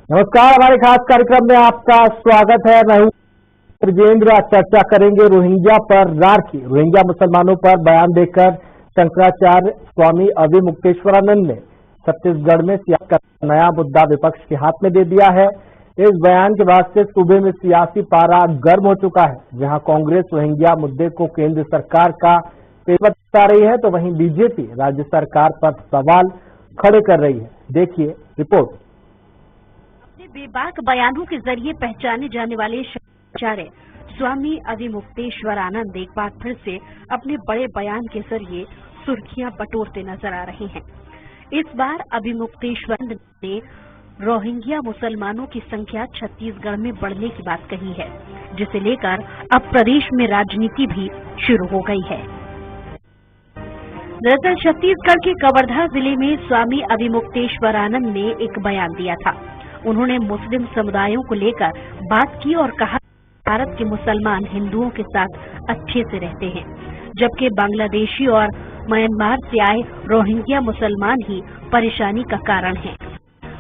नमस्कार, हमारे खास कार्यक्रम में आपका स्वागत है। मैं हूं ब्रजेंद्र। आज चर्चा करेंगे रोहिंग्या पर रार की। रोहिंग्या मुसलमानों पर बयान देकर शंकराचार्य स्वामी अविमुक्तेश्वरानंद ने छत्तीसगढ़ में सियासत का नया मुद्दा विपक्ष के हाथ में दे दिया है। इस बयान के बाद से सूबे में सियासी पारा गर्म हो चुका है। जहां कांग्रेस रोहिंग्या मुद्दे को केंद्र सरकार का पेपर बता रही है, तो वहीं बीजेपी राज्य सरकार पर सवाल खड़े कर रही है। देखिए रिपोर्ट। बेबाक बयानों के जरिए पहचाने जाने वाले शंकराचार्य स्वामी अविमुक्तेश्वरानंद एक बार फिर से अपने बड़े बयान के जरिए सुर्खियां बटोरते नजर आ रहे हैं। इस बार अविमुक्तेश्वरानंद ने रोहिंग्या मुसलमानों की संख्या छत्तीसगढ़ में बढ़ने की बात कही है, जिसे लेकर अब प्रदेश में राजनीति भी शुरू हो गई है। दरअसल छत्तीसगढ़ के कवर्धा जिले में स्वामी अविमुक्तेश्वरानंद ने एक बयान दिया था। उन्होंने मुस्लिम समुदायों को लेकर बात की और कहा भारत के मुसलमान हिंदुओं के साथ अच्छे से रहते हैं, जबकि बांग्लादेशी और म्यांमार से आए रोहिंग्या मुसलमान ही परेशानी का कारण हैं।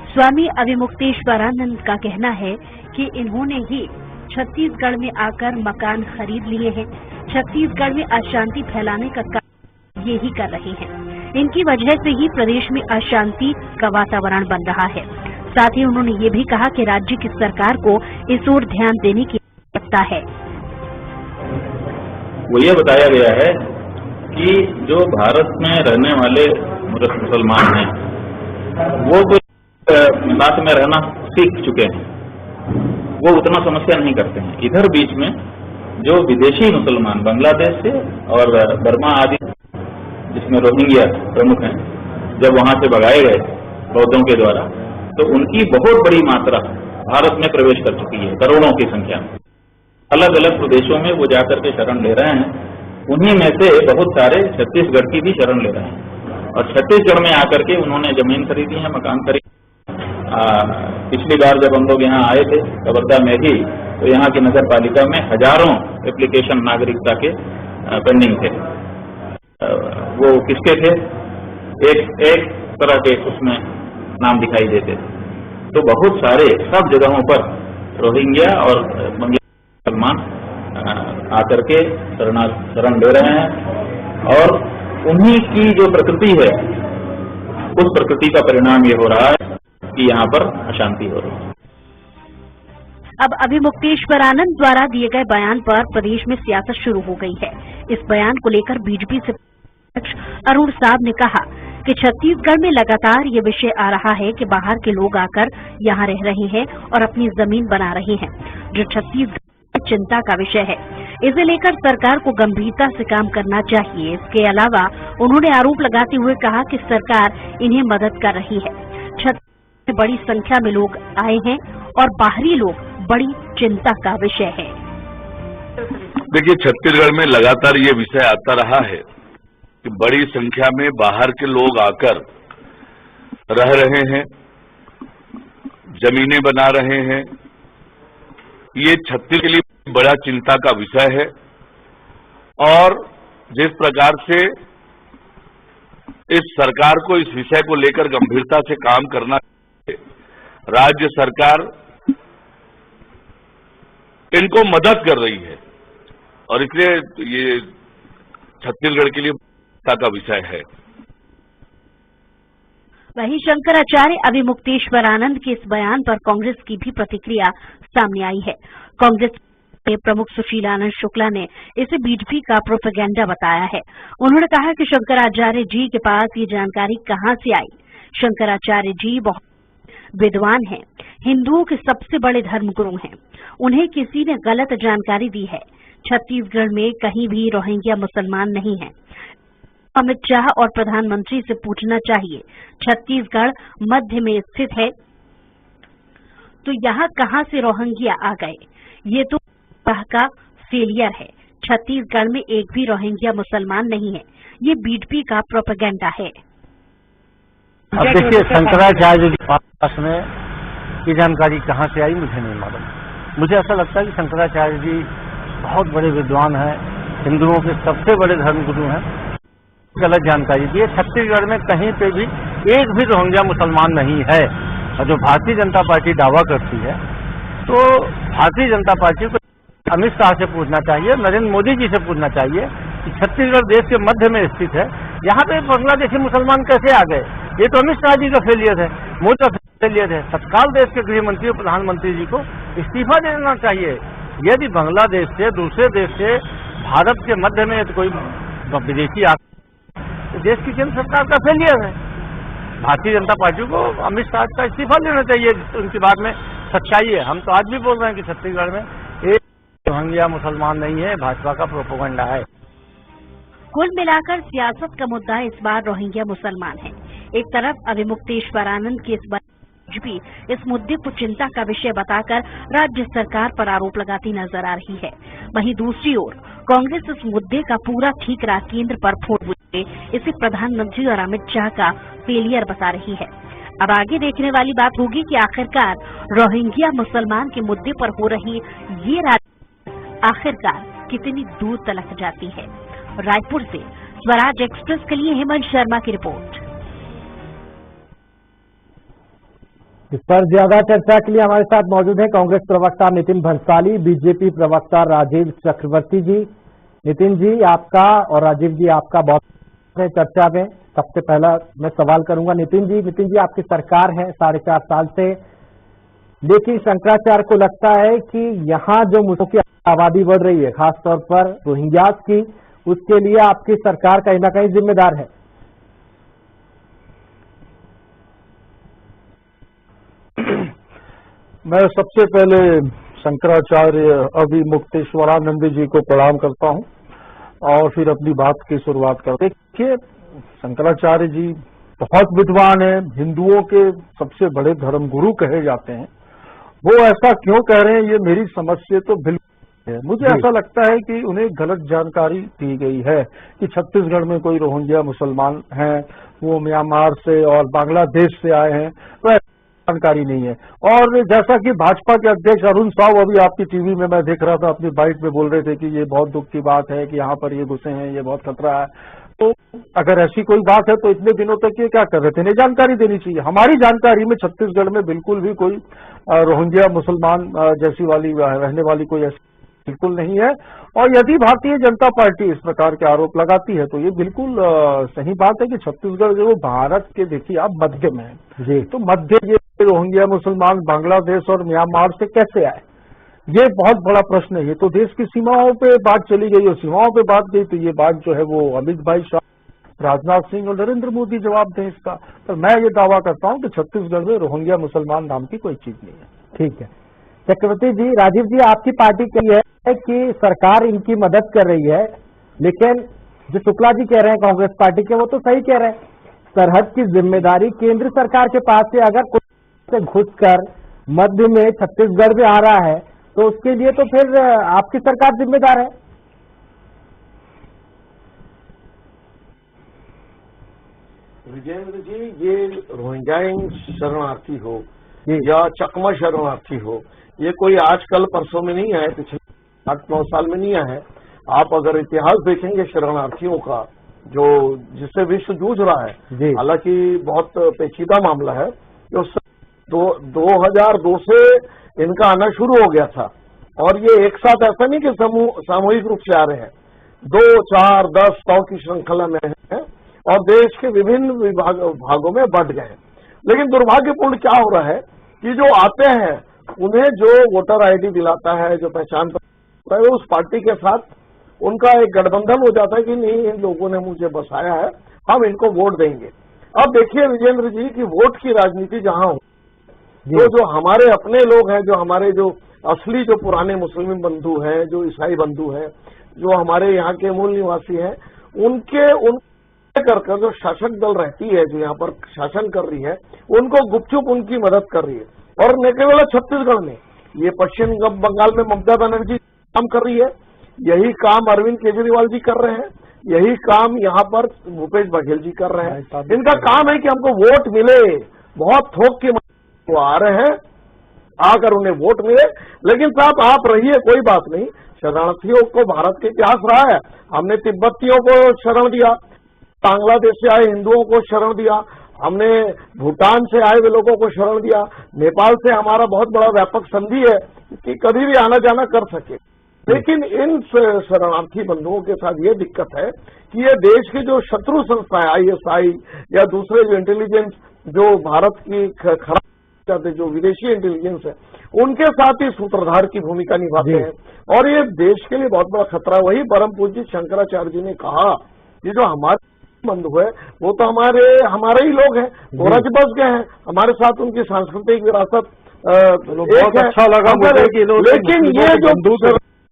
स्वामी अविमुक्तेश्वरानंद का कहना है कि इन्होंने ही छत्तीसगढ़ में आकर मकान खरीद लिए हैं। छत्तीसगढ़ में अशांति फैलाने का काम ये ही कर रहे हैं। इनकी वजह से ही प्रदेश में अशांति का वातावरण बन रहा है। साथ ही उन्होंने ये भी कहा कि राज्य की सरकार को इस ओर ध्यान देने की आवश्यकता है। वो ये बताया गया है कि जो भारत में रहने वाले मुसलमान हैं वो तो साथ में रहना सीख चुके हैं, वो उतना समस्या नहीं करते हैं। इधर बीच में जो विदेशी मुसलमान बांग्लादेश से और बर्मा आदि, जिसमें रोहिंग्या प्रमुख हैं, जब वहां से भगाए गए बौद्धों के द्वारा, तो उनकी बहुत बड़ी मात्रा भारत में प्रवेश कर चुकी है, करोड़ों की संख्या में। अलग अलग प्रदेशों में वो जाकर के शरण ले रहे हैं। उन्हीं में से बहुत सारे छत्तीसगढ़ की भी शरण ले रहे हैं और छत्तीसगढ़ में आकर के उन्होंने जमीन खरीदी है, मकान खरीदी। पिछली बार जब हम लोग यहाँ आए थे कवर्धा में ही, तो यहाँ की नगर पालिका में हजारों एप्लीकेशन नागरिकता के पेंडिंग थे। वो किसके थे? एक तरह के उसमें नाम दिखाई देते थे। तो बहुत सारे सब जगहों पर रोहिंग्या और मुसलमान आकर के शरण ले रहे हैं और उन्हीं की जो प्रकृति है, उस प्रकृति का परिणाम ये हो रहा है कि यहाँ पर अशांति हो रही है। अब अविमुक्तेश्वरानंद द्वारा दिए गए बयान पर प्रदेश में सियासत शुरू हो गई है। इस बयान को लेकर बीजेपी से अध्यक्ष अरुण साहब ने कहा कि छत्तीसगढ़ में लगातार ये विषय आ रहा है कि बाहर के लोग आकर यहाँ रह रहे हैं और अपनी जमीन बना रहे हैं, जो छत्तीसगढ़ में चिंता का विषय है। इसे लेकर सरकार को गंभीरता से काम करना चाहिए। इसके अलावा उन्होंने आरोप लगाते हुए कहा कि सरकार इन्हें मदद कर रही है। छत्तीसगढ़ में बड़ी संख्या में लोग आए हैं और बाहरी लोग बड़ी चिंता का विषय है। देखिए, छत्तीसगढ़ में लगातार ये विषय आता रहा है कि बड़ी संख्या में बाहर के लोग आकर रह रहे हैं, जमीनें बना रहे हैं। ये छत्तीसगढ़ के लिए बड़ा चिंता का विषय है और जिस प्रकार से इस सरकार को इस विषय को लेकर गंभीरता से काम करना चाहिए, राज्य सरकार इनको मदद कर रही है और इसलिए ये छत्तीसगढ़ के लिए का विषय है। वहीं शंकराचार्य अविमुक्तेश्वरानंद के इस बयान पर कांग्रेस की भी प्रतिक्रिया सामने आई है। कांग्रेस के प्रमुख सुशीलानंद शुक्ला ने इसे बीजेपी का प्रोपेगेंडा बताया है। उन्होंने कहा कि शंकराचार्य जी के पास ये जानकारी कहां से आई। शंकराचार्य जी बहुत विद्वान हैं, हिंदुओं के सबसे बड़े धर्मगुरु हैं। उन्हें किसी ने गलत जानकारी दी है। छत्तीसगढ़ में कहीं भी रोहिंग्या मुसलमान नहीं है। अमित शाह और प्रधानमंत्री से पूछना चाहिए, छत्तीसगढ़ मध्य में स्थित है तो यहाँ कहां से रोहिंग्या आ गए? ये तो का फेलियर है। छत्तीसगढ़ में एक भी रोहिंग्या मुसलमान नहीं है। ये बीजेपी का प्रोपेगेंडा है। अब देखिए, शंकराचार्य के पास में ये जानकारी कहां से आई मुझे नहीं मालूम। मुझे ऐसा लगता है कि शंकराचार्य जी बहुत बड़े विद्वान हैं, हिंदुओं के सबसे बड़े धर्मगुरु हैं। गलत जानकारी दी है। छत्तीसगढ़ में कहीं पे भी एक भी रोहिंग्या मुसलमान नहीं है। जो भारतीय जनता पार्टी दावा करती है, तो भारतीय जनता पार्टी को अमित शाह से पूछना चाहिए, नरेंद्र मोदी जी से पूछना चाहिए कि छत्तीसगढ़ देश के मध्य में स्थित है, यहाँ पे बांग्लादेशी मुसलमान कैसे आ गए? ये तो अमित शाह जी का फेलियर है, मोदी का फेलियर है। तत्काल देश के गृह मंत्री और प्रधानमंत्री जी को इस्तीफा देना चाहिए। यदि बांग्लादेश से, दूसरे देश से भारत के मध्य में कोई विदेशी आता तो देश की केंद्र सरकार का फेलियर है। भारतीय जनता पार्टी को अमित शाह का इस्तीफा लेना चाहिए। उनकी बात में सच्चाई है। हम तो आज भी बोल रहे हैं कि छत्तीसगढ़ में एक रोहिंग्या मुसलमान नहीं है, भाजपा का प्रोपेगेंडा है। कुल मिलाकर सियासत का मुद्दा इस बार रोहिंग्या मुसलमान है। एक तरफ अविमुक्तेश्वर आनंद की इस बार भी इस मुद्दे को चिंता का विषय बताकर राज्य सरकार पर आरोप लगाती नजर आ रही है। वहीं दूसरी ओर कांग्रेस इस मुद्दे का पूरा ठीकरा केंद्र पर फोड़ इसे प्रधानमंत्री और अमित शाह का फेलियर बता रही है। अब आगे देखने वाली बात होगी कि आखिरकार रोहिंग्या मुसलमान के मुद्दे पर हो रही ये राजनीति आखिरकार कितनी दूर तलक जाती है। रायपुर से स्वराज एक्सप्रेस के लिए हेमंत शर्मा की रिपोर्ट। इस पर ज्यादा चर्चा के लिए हमारे साथ मौजूद है कांग्रेस प्रवक्ता नितिन भंसाली, बीजेपी प्रवक्ता राजीव चक्रवर्ती जी। नितिन जी आपका और राजीव जी आपका बहुत है चर्चा में। सबसे पहला मैं सवाल करूंगा नितिन जी आपकी सरकार है 4.5 साल से, लेकिन शंकराचार्य को लगता है कि यहाँ जो मुस्लिमों की आबादी बढ़ रही है, खासतौर पर रोहिंग्यास की, उसके लिए आपकी सरकार कहीं ना कहीं जिम्मेदार है। मैं सबसे पहले शंकराचार्य अविमुक्तेश्वरानंद जी को प्रणाम करता हूं और फिर अपनी बात की शुरुआत करते हैं। देखिए, शंकराचार्य जी बहुत विद्वान हैं, हिंदुओं के सबसे बड़े धर्मगुरु कहे जाते हैं। वो ऐसा क्यों कह रहे हैं, ये मेरी समझ से तो बिल्कुल है। मुझे ऐसा लगता है कि उन्हें गलत जानकारी दी गई है कि छत्तीसगढ़ में कोई रोहिंग्या मुसलमान हैं, वो म्यांमार से और बांग्लादेश से आए हैं, तो जानकारी नहीं है। और जैसा कि भाजपा के अध्यक्ष अरुण साव अभी आपकी टीवी में मैं देख रहा था, अपनी बाइट में बोल रहे थे कि ये बहुत दुख की बात है कि यहाँ पर ये घुसे हैं, ये बहुत खतरा है। तो अगर ऐसी कोई बात है तो इतने दिनों तक ये क्या कर रहे थे? इन्हें जानकारी देनी चाहिए। हमारी जानकारी में छत्तीसगढ़ में बिल्कुल भी कोई रोहिंग्या मुसलमान जैसी वाली रहने वाली कोई ऐसी बिल्कुल नहीं है। और यदि भारतीय जनता पार्टी इस प्रकार के आरोप लगाती है तो ये बिल्कुल सही बात है कि छत्तीसगढ़ जो भारत के देखिए आप मध्य में है जी, तो मध्य ये रोहिंग्या मुसलमान बांग्लादेश और म्यांमार से कैसे आए, ये बहुत बड़ा प्रश्न है। ये तो देश की सीमाओं पे बात चली गई और सीमाओं पे बात गई तो ये बात जो है वो अमित भाई शाह, राजनाथ सिंह और नरेंद्र मोदी जवाब दें इसका। पर मैं ये दावा करता हूं कि छत्तीसगढ़ में रोहिंग्या मुसलमान नाम की कोई चीज नहीं है। ठीक है चक्रवर्ती जी, राजीव जी आपकी पार्टी कही है कि सरकार इनकी मदद कर रही है, लेकिन जो शुक्ला जी कह रहे हैं कांग्रेस पार्टी के, वो तो सही कह रहे हैं। सरहद की जिम्मेदारी केंद्र सरकार के पास है। अगर कोई से घुसकर मध्य में छत्तीसगढ़ में आ रहा है तो उसके लिए तो फिर आपकी सरकार जिम्मेदार है। विजेंद्र जी, ये रोहिंग्या शरणार्थी हो या चकमा शरणार्थी हो, ये कोई आजकल परसों में नहीं आए, पिछले 8-9 साल में नहीं आए। आप अगर इतिहास देखेंगे शरणार्थियों का जो जिससे विश्व जूझ रहा है, हालांकि बहुत पेचीदा मामला है, जो 2002 से इनका आना शुरू हो गया था। और ये एक साथ ऐसा नहीं कि सामूहिक रूप से आ रहे हैं, 2, 4, 10, 100 की श्रृंखला में है और देश के विभिन्न भागों में बढ़ गए। लेकिन दुर्भाग्यपूर्ण क्या हो रहा है कि जो आते हैं उन्हें जो वोटर आईडी दिलाता है, जो पहचान पत्र है, उस पार्टी के साथ उनका एक गठबंधन हो जाता है कि नहीं, इन लोगों ने मुझे बसाया है, हम इनको वोट देंगे। अब देखिए विजेंद्र जी की वोट की राजनीति जहां हो, तो जो हमारे अपने लोग हैं, जो हमारे जो असली जो पुराने मुस्लिम बंधु हैं, जो ईसाई बंधु हैं, जो हमारे यहाँ के मूल निवासी हैं, उनके कर जो शासक दल रहती है, जो यहाँ पर शासन कर रही है, उनको गुपचुप उनकी मदद कर रही है। और न केवल छत्तीसगढ़ में, ये पश्चिम बंगाल में ममता बनर्जी काम कर रही है, यही काम अरविंद केजरीवाल जी कर रहे हैं, यही काम यहाँ पर भूपेश बघेल जी कर रहे हैं। इनका काम है कि हमको वोट मिले, बहुत थोक के वो आ रहे हैं, आकर उन्हें वोट मिले। लेकिन साहब आप रहिए, कोई बात नहीं, शरणार्थियों को भारत के इतिहास रहा है। हमने तिब्बतियों को शरण दिया, बांग्लादेश से आए हिंदुओं को शरण दिया, हमने भूटान से आए हुए लोगों को शरण दिया, नेपाल से हमारा बहुत बड़ा व्यापक संधि है कि कभी भी आना जाना कर सके। लेकिन इन शरणार्थी बंधुओं के साथ ये दिक्कत है कि ये देश की जो शत्रु संस्थाएं ISI या दूसरे जो इंटेलिजेंस जो भारत की खराब जो विदेशी इंटेलिजेंस है उनके साथ ही सूत्रधार की भूमिका निभाते हैं और ये देश के लिए बहुत बड़ा खतरा। वही परम पूज्य शंकराचार्य जी ने कहा कि जो हमारे बंधु है वो तो हमारे ही लोग हैं, वो रच बस गए हैं, हमारे साथ उनकी सांस्कृतिक विरासत बहुत अच्छा लगा मुझे कि लेकिन ये जो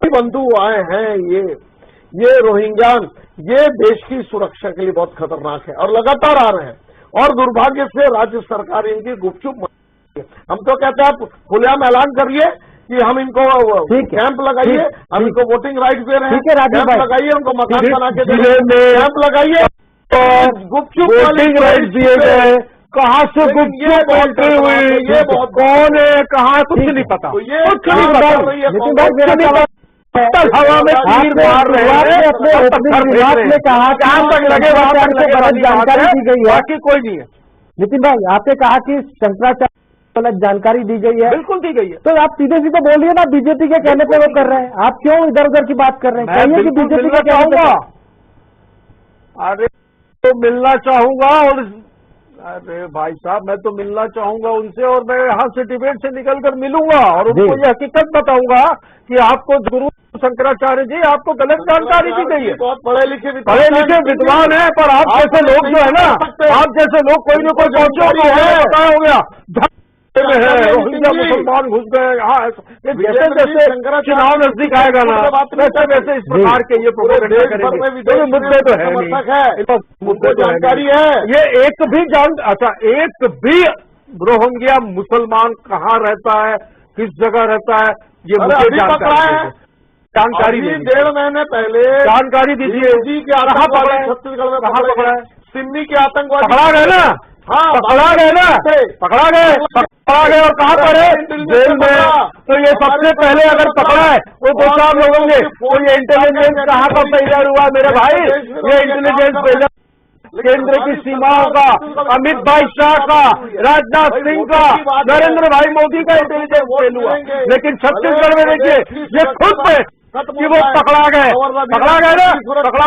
बंधु आए हैं ये रोहिंग्या ये देश की सुरक्षा के लिए बहुत खतरनाक है और लगातार आ रहे हैं और दुर्भाग्य से राज्य सरकार इनकी गुपचुप। हम तो कहते हैं आप खुलेआम ऐलान करिए कि हम इनको कैंप लगाइए, हम इनको वोटिंग राइट दे रहे हैं, कैंप लगाइए, उनको मकान बना के दे रहे हैं, कैंप लगाइए और गुपचुप वोटिंग राइट दिए गए। कहाँ से गुपचुप बोलते हुए ये कौन है, कहाँ कुछ नहीं पता, कुछ नहीं पता। हवा में तीर मार रहे हैं, अपने विभाग में कहा जहां तक लगे वहां तक जानकारी दी गई है, बाकी कोई नहीं है। नितिन भाई, आपने कहा कि शंकराचार्य गलत जानकारी दी गई है, बिल्कुल दी गई है, तो आप सीधे सीधे बोलिए ना, बीजेपी के कहने पे वो कर रहे हैं, आप क्यों इधर उधर की बात कर रहे हैं? कहिए कि बीजेपी का चाहूंगा, अरे तो मिलना चाहूंगा और अरे भाई साहब मैं तो मिलना चाहूंगा उनसे और मैं यहाँ से डिबेट से निकलकर मिलूंगा और उनको ये हकीकत बताऊंगा कि आपको गुरु शंकराचार्य जी आपको गलत जानकारी दी गई है। बहुत पढ़े लिखे विद्वान है, पर आप जैसे लोग जो है ना, आप जैसे लोग कोई न कोई पहुंचो तो बताया हो गया रोहिंग्या मुसलमान घुस गए यहाँ, जैसे जैसे चुनाव नजदीक आएगा ना वैसे वैसे इस प्रकार के ये प्रोपेगेंडा करेंगे। मुद्दे तो है नहीं, मुद्दे जानकारी है ये एक भी रोहिंग्या मुसलमान कहाँ रहता है, किस जगह रहता है, ये मुझे जानकारी 1.5 महीने पहले जानकारी दीजिए। कहाँ पकड़ा है? छत्तीसगढ़ में कहाँ पकड़ा है? सिमी के आतंकवादी पकड़ा गए ना, हाँ पकड़ा गए ना, पकड़ा गए और कहाँ पर है? जेल में। तो ये सबसे पहले अगर पकड़ा है वो 2-4 लोगों ने, तो ये इंटेलिजेंस कहाँ का फेलियर हुआ मेरे भाई? ये इंटेलिजेंस फेलियर केंद्र की सीमाओं का, अमित भाई शाह का, राजनाथ सिंह का, नरेंद्र भाई मोदी का इंटेलिजेंस फेल हुआ। लेकिन छत्तीसगढ़ में देखिए ये खुद पे कि वो पकड़ा गए ना, पकड़ा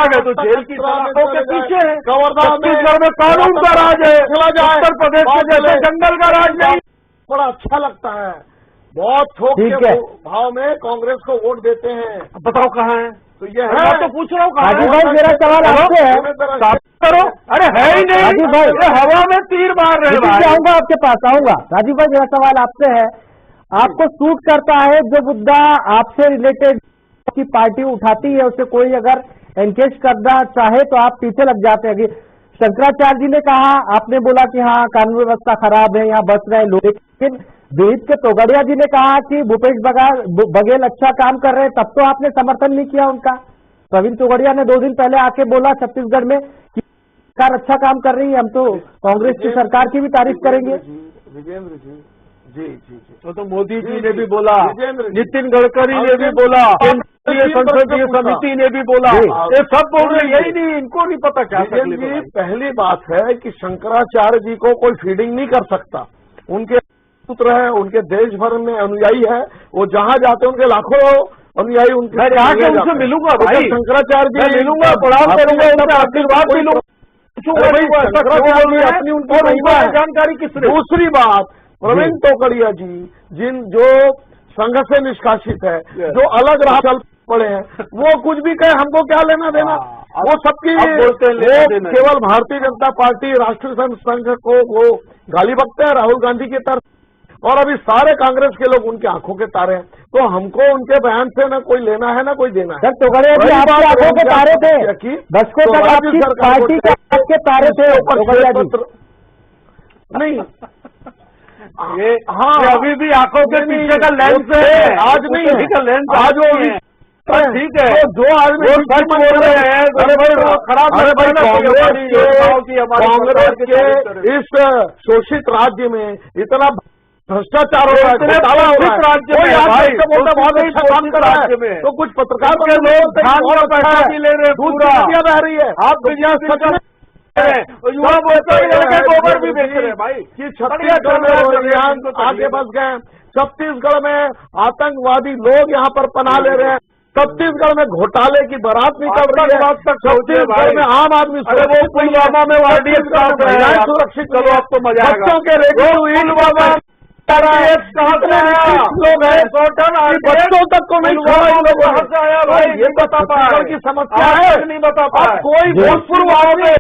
गए तो जेल की सलाखों के पीछे है। छत्तीसगढ़ में कानून का राज है, उत्तर प्रदेश के जैसे जंगल का राज नहीं। बड़ा अच्छा लगता है, बहुत थोक के भाव में कांग्रेस को वोट देते हैं। बताओ कहाँ है? तो ये है, मैं तो पूछ रहा हूँ कहाँ है? भाई मेरा सवाल आपसे है, करो। अरे है ही नहीं, राजीव भाई हवा में तीर मार रहे हैं। आऊंगा आपके पास आऊंगा। राजीव भाई मेरा सवाल आपसे है, आपको सूट करता है जो मुद्दा आपसे रिलेटेड की पार्टी उठाती है उसे कोई अगर एनकेज करना चाहे तो आप पीछे लग जाते हैं? शंकराचार्य जी ने कहा, आपने बोला कि हाँ कानून व्यवस्था खराब है, यहाँ बस रहे लोग, लेकिन दिलीप के तोगड़िया जी ने कहा कि भूपेश बघेल अच्छा काम कर रहे हैं, तब तो आपने समर्थन नहीं किया उनका। प्रवीण तोगड़िया ने 2 दिन पहले आके बोला छत्तीसगढ़ में कि सरकार अच्छा काम कर रही है, हम तो कांग्रेस की सरकार की भी तारीफ करेंगे। विजेंद्र जी जी तो मोदी जी ने भी बोला, नितिन गडकरी ने भी बोला, केंद्रीय संसदीय समिति ने भी बोला, ये सब बोल रहे, यही नहीं, इनको नहीं पता क्या तकलीफ है। पहली बात है कि शंकराचार्य जी को कोई फीडिंग नहीं कर सकता, उनके पुत्र है, उनके देश भर में अनुयायी है, वो जहाँ जाते हैं उनके लाखों अनुयायी उनके जाके उनसे मिलूंगा भाई, शंकराचार्य जी मिलूंगा, प्रणाम करूंगा, उनका आशीर्वाद भी लूंगा। अपनी उनको जानकारी किसने? दूसरी बात, प्रवीण तोगड़िया जी जो संघ से निष्कासित है, जो अलग राह चल पड़े हैं, वो कुछ भी कहे हमको क्या लेना देना, वो सबकी केवल भारतीय जनता पार्टी राष्ट्रीय संघ को वो गाली बकते हैं राहुल गांधी की तरफ, और अभी सारे कांग्रेस के लोग उनकी आंखों के तारे हैं। तो हमको उनके बयान से न कोई लेना है न कोई देना है। सर तोगड़िया जी आपकी आंखों के तारे थे, बसको तक आपकी पार्टी के तारे थे तोगड़िया जी। नहीं ये हाँ अभी भी आंखों के पीछे का लेंस है, आज नहीं का लेंस, आज वो ठीक है, जो आदमी सच बोल रहे हैं, अरे भाई खराब, अरे भाई कांग्रेस के इस शोषित राज्य में इतना भ्रष्टाचार हो रहा है, घोटाला हो रहा है, बहुत अच्छा काम कर रहा है, तो कुछ पत्रकार के लोग धान और पैसा भी ले रहे हैं, पूरा बह रही है, आप युवा मोर्चा के गोबर भी बेच रहे हैं भाई कि छत्तीसगढ़ में रोहिंग्यान आगे बस गए, छत्तीसगढ़ में आतंकवादी लोग यहाँ पर पनाह ले रहे हैं, छत्तीसगढ़ में घोटाले की बारात निकल रही है, छत्तीसगढ़ में आम आदमी वो पुलवामा में महिलाएं सुरक्षित, चलो अब तो मजा आएगा। बच्चों के पुलवामा लोग हैं, बच्चों तक को नहीं छोड़ा इन लोगों ने। ये बता पाए की समस्या है, नहीं बता पाए कोई भोजपुर वाले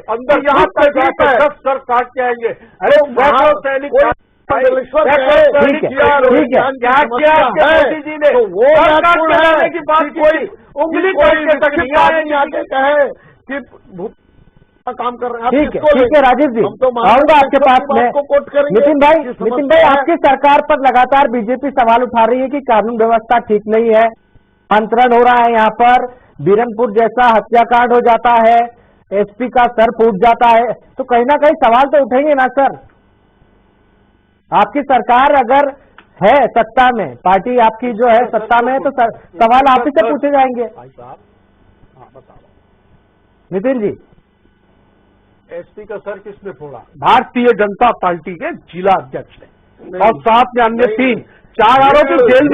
अंदर यहाँ तक सर काट के आएंगे। अरे सैनिक ठीक है क्या किया मोदी जी ने, वो की बात कोई उंगली नहीं आके कहे कि काम कर रहे हैं। ठीक है राजीव जी, आऊंगा आपके पास में। नितिन भाई आपकी सरकार पर लगातार बीजेपी सवाल उठा रही है कि कानून व्यवस्था ठीक नहीं है, मंत्रण हो रहा है, यहाँ पर बीरनपुर जैसा हत्याकांड हो जाता है, एसपी का सर फूट जाता है, तो कहीं ना कहीं सवाल तो उठेंगे ना सर। आपकी सरकार अगर है सत्ता में, पार्टी आपकी जो है सत्ता में है, तो सवाल आप ही से पूछे जाएंगे। नितिन जी, एसपी का सर किसने फोड़ा? भारतीय जनता पार्टी के जिला अध्यक्ष ने, और साथ में अन्य 4 आरोपी जेल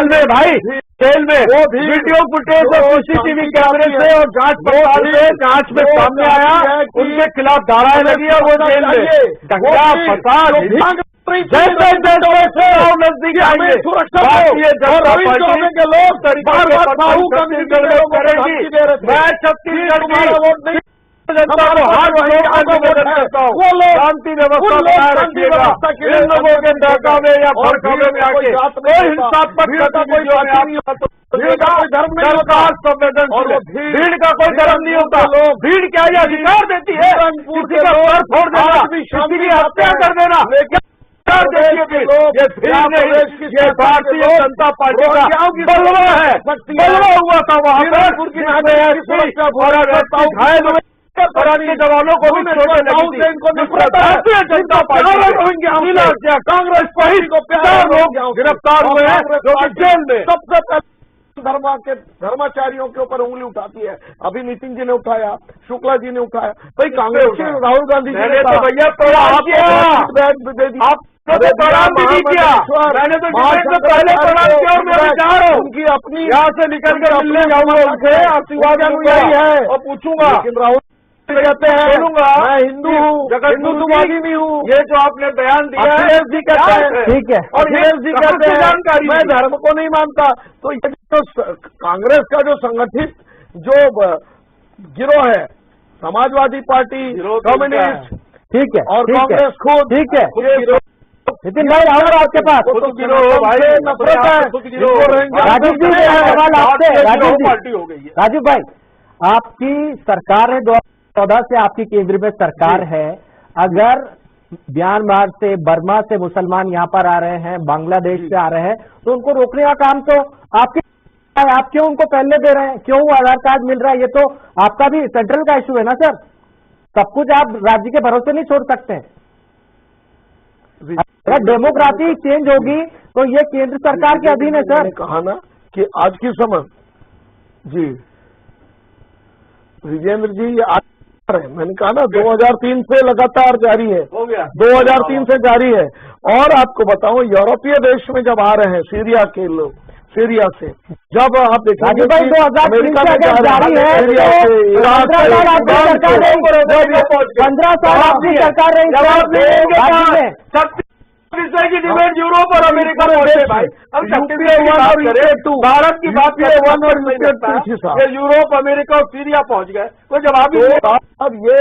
में भाई, जेल में वीडियो फुटेज और सीसीटीवी कैमरे से और जांच पड़ताल से जांच में सामने आया, उनके खिलाफ धाराएं लगी और वो जेल में। दंगा फसाद नजदीक आएंगे, भारतीय जनता पार्टी के लोग छत्तीसगढ़ में करेगी। मैं छत्तीसगढ़ की जनता को हाथ करता हूँ, शांति व्यवस्था बनाए रखिएगा। इन लोगों के डहकावे या भड़कावे में आके कोई हिंसात्मक सरकार संवेदनशील, भीड़ का कोई धर्म नहीं होता। भीड़ क्या ये अधिकार देती है किसी का सर फोड़ देना, किसी की हत्या कर देना? ये भारतीय जनता पार्टी का बलवा है, बलवा हुआ था वहां पर, घायल हुए और अन्य जवानों को भी चोटें लगी थी। भारतीय जनता पार्टी कांग्रेस को ही 4 लोग गिरफ्तार हुए हैं जो कि जेल में। सबसे पहले धर्माचार्यों के ऊपर उंगली उठाती है। अभी नितिन जी ने उठाया, शुक्ला जी ने उठाया, भाई कांग्रेस की राहुल गांधी जी ने तो भैया प्रणाम भी नहीं किया, मैंने तो पहले प्रणाम किया और मैं जा रहा हूँ उनकी अपनी यहाँ से निकल कर मिलने जाऊंगा उनसे, आशीर्वाद है और पूछूंगा। लेकिन राहुल कहते हैं मैं हिंदू हूँ, हिंदुत्ववादी नहीं हूँ। ये जो आपने बयान दिया है जी कहते हैं, ठीक है, और अखिलेश जी कहते हैं मैं धर्म को नहीं मानता। तो ये जो कांग्रेस का जो संगठित जो गिरोह है, समाजवादी पार्टी, कम्युनिस्ट, ठीक है, और कांग्रेस खुद, ठीक है। नितिन भाई आओ आपके पास, नफरत है। राजीव जी सवाल आपसे, राजीव भाई आपकी सरकार है 2014 से, आपकी केंद्र में सरकार है। अगर म्यांमार से, बर्मा से मुसलमान यहाँ पर आ रहे हैं, बांग्लादेश से आ रहे हैं, तो उनको रोकने का काम तो आपके, आप क्यों उनको पहले दे रहे हैं? क्यों आधार कार्ड मिल रहा है? ये तो आपका भी सेंट्रल का इशू है ना सर, सब कुछ आप राज्य के भरोसे नहीं छोड़ सकते। अगर डेमोक्रेसी चेंज होगी तो ये केंद्र सरकार के अधीन है सर। कहा ना कि आज की समझ जी विजेंद्र जी, ये आज है, मैंने कहा ना 2003 से लगातार जारी है, हो गया 2003 से जारी है। और आपको बताऊं, यूरोपीय देश में जब आ रहे हैं सीरिया के लोग, सीरिया से जब आप देखेंगे 2003 से अगर जारी है तो 15 साल आपकी सरकार रही, 15 साल आपकी सरकार रही की डिबेट यूरोप और अमेरिका पहुंचे भाई। हम भारत की बात करें, यूरोप, अमेरिका और सीरिया पहुंच गए, कोई जवाब ही नहीं। अब ये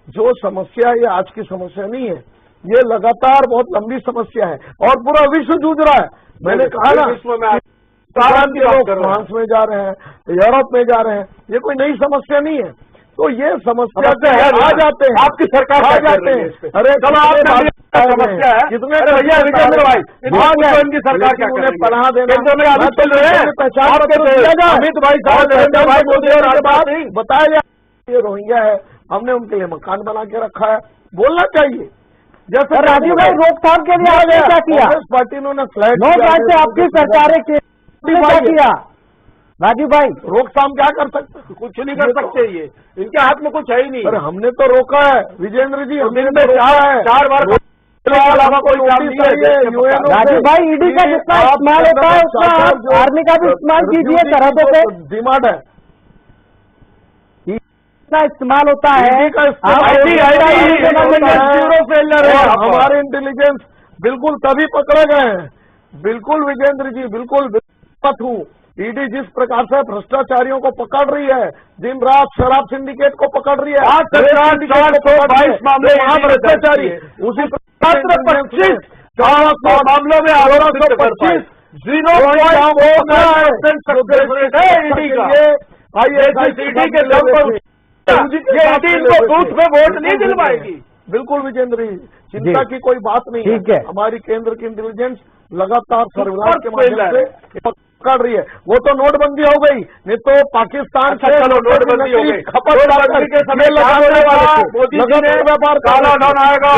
जो समस्या है, ये आज की समस्या नहीं है, ये लगातार बहुत लंबी समस्या है और पूरा विश्व जूझ रहा है। मैंने कहा ना, विश्व में फ्रांस में जा रहे हैं, यूरोप में जा रहे हैं, ये कोई नई समस्या नहीं है। तो ये समस्या आ जाते हैं, आपकी सरकार आ जाते हैं। अरे समस्या है कितने भैया विजेंद्र भाई, इनकी सरकार क्या उन्हें पढ़ा देना, अमित भाई साहब, नरेंद्र भाई मोदी और आगे बात बताया जाए ये रोहिंग्या है, हमने उनके लिए मकान बना के रखा है, बोलना चाहिए। जैसे राजीव भाई रोकथाम के लिए आपने क्या किया? कांग्रेस पार्टी ने फ्लैट से आपकी सरकारें क्या किया राजीव भाई? रोकथाम क्या कर सकते? कुछ नहीं कर सकते, ये इनके हाथ में कुछ है ही नहीं। अरे हमने तो रोका है विजेंद्र जी, हमने दिन में तो रोका है। 4 बार अलावा कोई काम नहीं है। राजीव भाई, ईडी का जितना इस्तेमाल होता है उसका आप आर्मी का भी इस्तेमाल कीजिए सरहदों पे। डिमांड है इतना इस्तेमाल होता है, हमारे इंटेलिजेंस बिल्कुल तभी पकड़े गए हैं। बिल्कुल विजेंद्र जी, बिल्कुल मत हूँ। ईडी जिस प्रकार से भ्रष्टाचारियों को पकड़ रही है, दिन रात शराब सिंडिकेट को पकड़ रही है, 422 मामले वहाँ भ्रष्टाचारी उसी 25 मामलों में 1825 इनको बूथ में वोट नहीं दिलवाएगी। बिल्कुल विजेंद्र जी, चिंता की कोई बात नहीं ठीक है। हमारी केंद्र की इंटेलिजेंस लगातार सर्विलांस के माध्यम से पकड़ रही है। वो तो नोटबंदी हो गई, नहीं तो पाकिस्तान से चलो नोटबंदी हो गई, खपत नोटबंदी के समय मोदी जी ने व्यापार काला धन आएगा,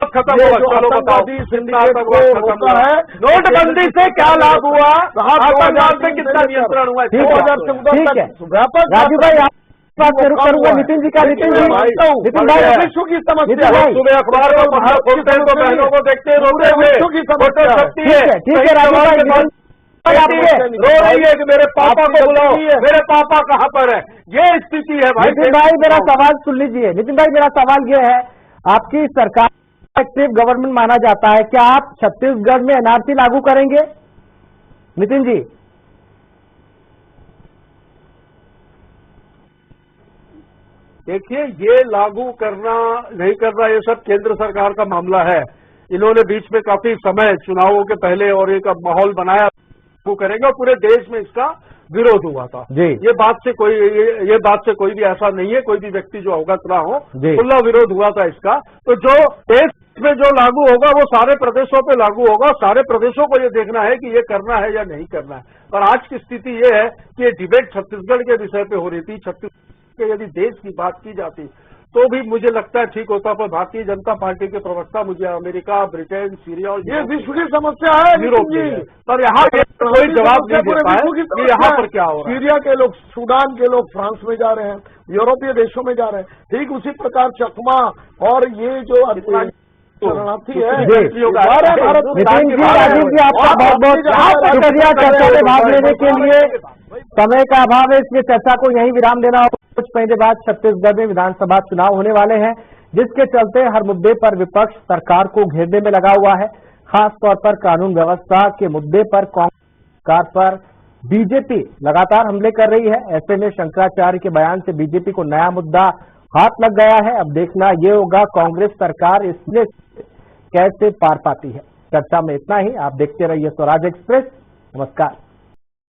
खत्म होगा। चलो बताओ, सिंडिकेट को रोका है। नोटबंदी से क्या लाभ हुआ? आतंकवाद से कितना नियंत्रण हुआ? 2014 ठीक है तक व्यापक। राजीव भाई, आप बात करूंगा नितिन जी का। नितिन भाई, विश्व की समस्या भाई, सुबह अखबार को खोलते हैं तो बहनों को देखते हैं रोते हुए, विश्व की समस्या है। ठीक है राजीव भाई, रो रही है कि मेरे पापा को बुलाओ, मेरे पापा कहाँ पर है? ये स्थिति है भाई। नितिन भाई मेरा सवाल सुन लीजिए। नितिन भाई मेरा सवाल ये है, आपकी सरकार एक्टिव गवर्नमेंट माना जाता है, क्या आप छत्तीसगढ़ में एनआरसी लागू करेंगे? नितिन जी, देखिए, ये लागू करना नहीं करना ये सब केंद्र सरकार का मामला है। इन्होंने बीच में काफी समय चुनावों के पहले और एक माहौल बनाया लागू करेंगे, और पूरे देश में इसका विरोध हुआ था। जी। ये बात से कोई भी ऐसा नहीं है, कोई भी व्यक्ति जो अवगत ना हो, जी। खुला विरोध हुआ था इसका। तो जो देश में जो लागू होगा वो सारे प्रदेशों पे लागू होगा। सारे प्रदेशों को ये देखना है कि ये करना है या नहीं करना है। और आज की स्थिति ये है कि ये डिबेट छत्तीसगढ़ के विषय पे हो रही थी। छत्तीसगढ़ के यदि देश की बात की जाती तो भी मुझे लगता है ठीक होता, पर भारतीय जनता पार्टी के प्रवक्ता मुझे अमेरिका, ब्रिटेन, सीरिया और ये विश्व की समस्या है यूरोप जी। पर यहाँ पे कोई जवाब नहीं दे पाए कि यहाँ पर क्या हो रहा है। सीरिया के लोग, सूडान के लोग फ्रांस में जा रहे हैं, यूरोपीय देशों में जा रहे हैं। ठीक उसी प्रकार चकमा और ये जो शरणार्थी है, नितिन जी, राजीव जी, आपका बहुत बहुत शुक्रिया चर्चा में भाग लेने के लिए। समय का अभाव है, इसलिए चर्चा को यहीं विराम देना होगा। कुछ महीने बाद छत्तीसगढ़ में विधानसभा चुनाव होने वाले हैं, जिसके चलते हर मुद्दे पर विपक्ष सरकार को घेरने में लगा हुआ है। खास तौर पर कानून व्यवस्था के मुद्दे पर कांग्रेस सरकार पर बीजेपी लगातार हमले कर रही है। ऐसे में शंकराचार्य के बयान से बीजेपी को नया मुद्दा हाथ लग गया है। अब देखना ये होगा कांग्रेस सरकार इसमें कैसे पार पाती है। चर्चा में इतना ही। आप देखते रहिए स्वराज एक्सप्रेस। नमस्कार।